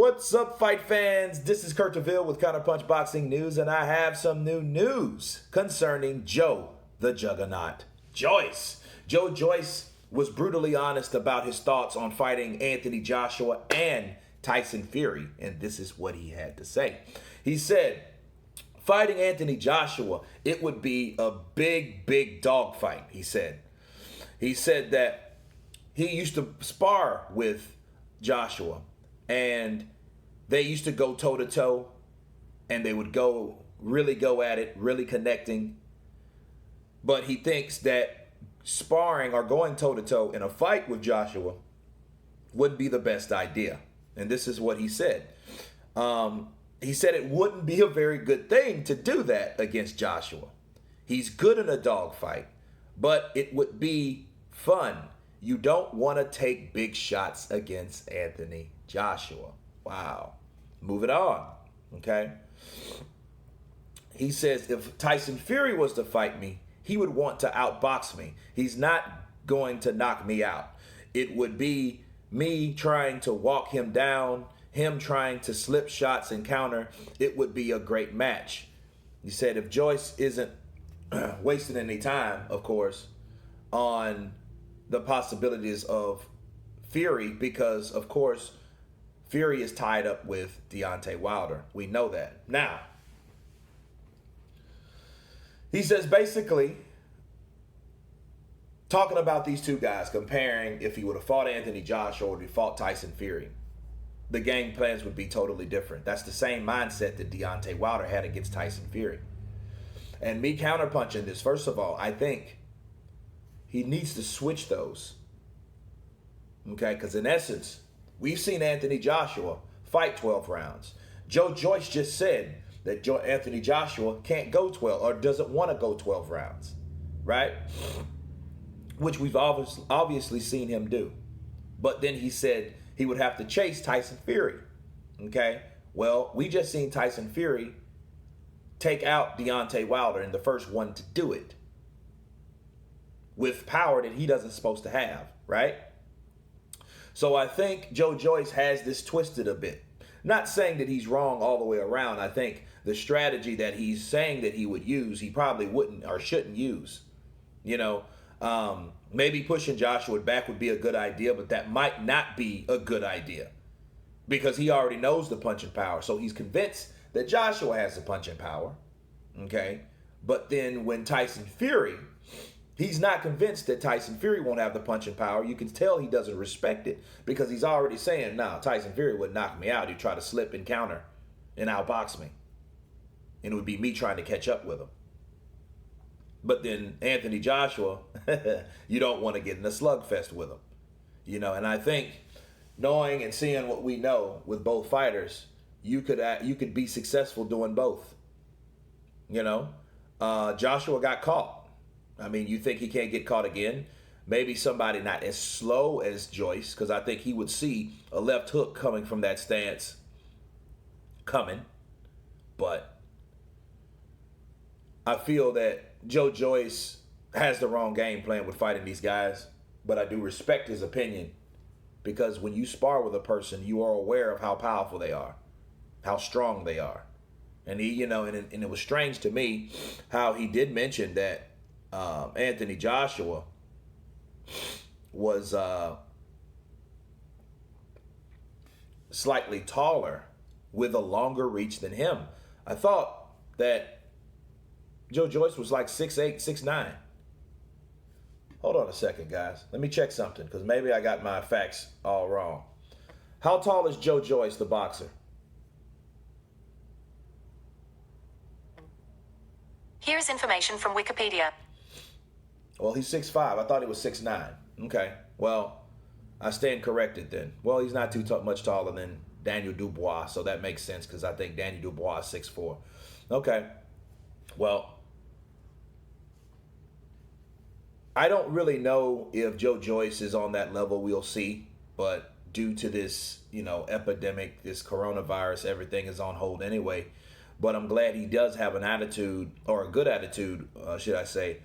What's up, fight fans? This is Kurt DeVille with Counterpunch Boxing News, and I have some new news concerning Joe the Juggernaut Joyce. Joyce was brutally honest about his thoughts on fighting Anthony Joshua and Tyson Fury, and this is what he had to say. He said, fighting Anthony Joshua, it would be a big dogfight, he said. He said that he used to spar with Joshua, and they used to go toe-to-toe, and they would really go at it, really connecting. But he thinks that sparring or going toe-to-toe in a fight with Joshua wouldn't be the best idea. And this is what he said. He said it wouldn't be a very good thing to do that against Joshua. He's good in a dogfight, but it would be fun. You don't want to take big shots against Anthony Joshua. Wow. Moving on. Okay. He says if Tyson Fury was to fight me, he would want to outbox me. He's not going to knock me out. It would be me trying to walk him down, him trying to slip shots and counter. It would be a great match. He said if Joyce isn't wasting any time, of course, on the possibilities of Fury, because, of course, Fury is tied up with Deontay Wilder. We know that. Now, he says basically, talking about these two guys, comparing if he would have fought Anthony Joshua or if he fought Tyson Fury, the game plans would be totally different. That's the same mindset that Deontay Wilder had against Tyson Fury. And me counterpunching this, first of all, I think he needs to switch those. Okay, because in essence, we've seen Anthony Joshua fight 12 rounds. Joyce just said that Anthony Joshua can't go 12 or doesn't want to go 12 rounds, right? Which we've obviously seen him do. But then he said he would have to chase Tyson Fury. Okay, well, we just seen Tyson Fury take out Deontay Wilder and the first one to do it with power that he doesn't supposed to have, right? So I think Joyce has this twisted a bit. Not saying that he's wrong all the way around. I think the strategy that he's saying that he would use, he probably wouldn't or shouldn't use. You know, maybe pushing Joshua back would be a good idea, but that might not be a good idea because he already knows the punching power. So he's convinced that Joshua has the punching power, okay? But then when Tyson Fury, he's not convinced that Tyson Fury won't have the punching power. You can tell he doesn't respect it because he's already saying, nah, Tyson Fury would knock me out. He'd try to slip and counter and outbox me. And it would be me trying to catch up with him. But then Anthony Joshua, you don't want to get in a slugfest with him. You know, and I think knowing and seeing what we know with both fighters, you could be successful doing both. You know, Joshua got caught. I mean, you think he can't get caught again? Maybe somebody not as slow as Joyce, because I think he would see a left hook coming from that stance coming. But I feel that Joyce has the wrong game plan with fighting these guys. But I do respect his opinion because when you spar with a person, you are aware of how powerful they are, how strong they are. And he, you know, and it was strange to me how he did mention that Anthony Joshua was slightly taller with a longer reach than him. I thought that Joyce was like 6'8", 6'9". Hold on a second, guys. Let me check something because maybe I got my facts all wrong. How tall is Joyce, the boxer? Here's information from Wikipedia. Well, he's 6'5". I thought he was 6'9". Okay. Well, I stand corrected then. Well, he's not too much taller than Daniel Dubois, so that makes sense because I think Daniel Dubois is 6'4". Okay. Well, I don't really know if Joyce is on that level. We'll see. But due to this, you know, epidemic, this coronavirus, everything is on hold anyway. But I'm glad he does have an attitude, or a good attitude, should I say,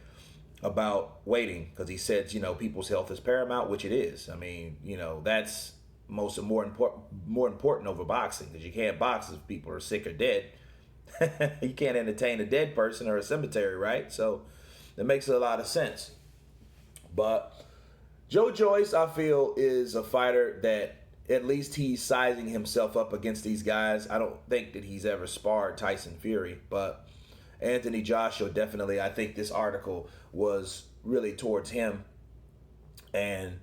about waiting, because he says, you know, people's health is paramount, which it is. I mean, you know, that's more important over boxing, because you can't box if people are sick or dead. You can't entertain a dead person or a cemetery, right? So that makes a lot of sense. But Joyce, I feel, is a fighter that at least he's sizing himself up against these guys. I don't think that he's ever sparred Tyson Fury, but Anthony Joshua, definitely, I think this article was really towards him. And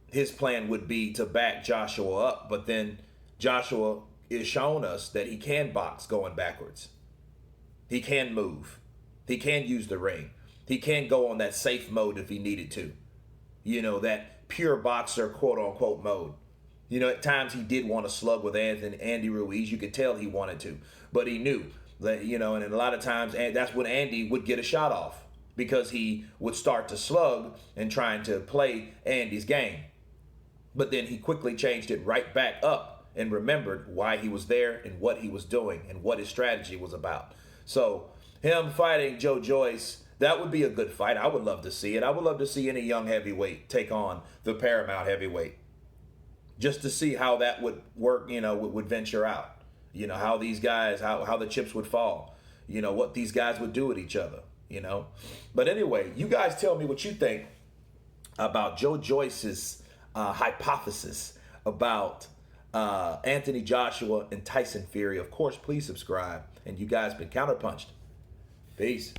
his plan would be to back Joshua up, but then Joshua is shown us that he can box going backwards. He can move. He can use the ring. He can go on that safe mode if he needed to. You know, that pure boxer, quote unquote, mode. You know, at times he did want to slug with Andy Ruiz. You could tell he wanted to, but he knew that, you know, and a lot of times that's when Andy would get a shot off, because he would start to slug and trying to play Andy's game. But then he quickly changed it right back up and remembered why he was there and what he was doing and what his strategy was about. So him fighting Joyce, that would be a good fight. I would love to see it. I would love to see any young heavyweight take on the Paramount heavyweight, just to see how that would work, you know, would venture out. You know, how these guys, how the chips would fall. You know, what these guys would do with each other, you know. But anyway, you guys tell me what you think about Joyce's hypothesis about Anthony Joshua and Tyson Fury. Of course, please subscribe. And you guys been counterpunched. Peace.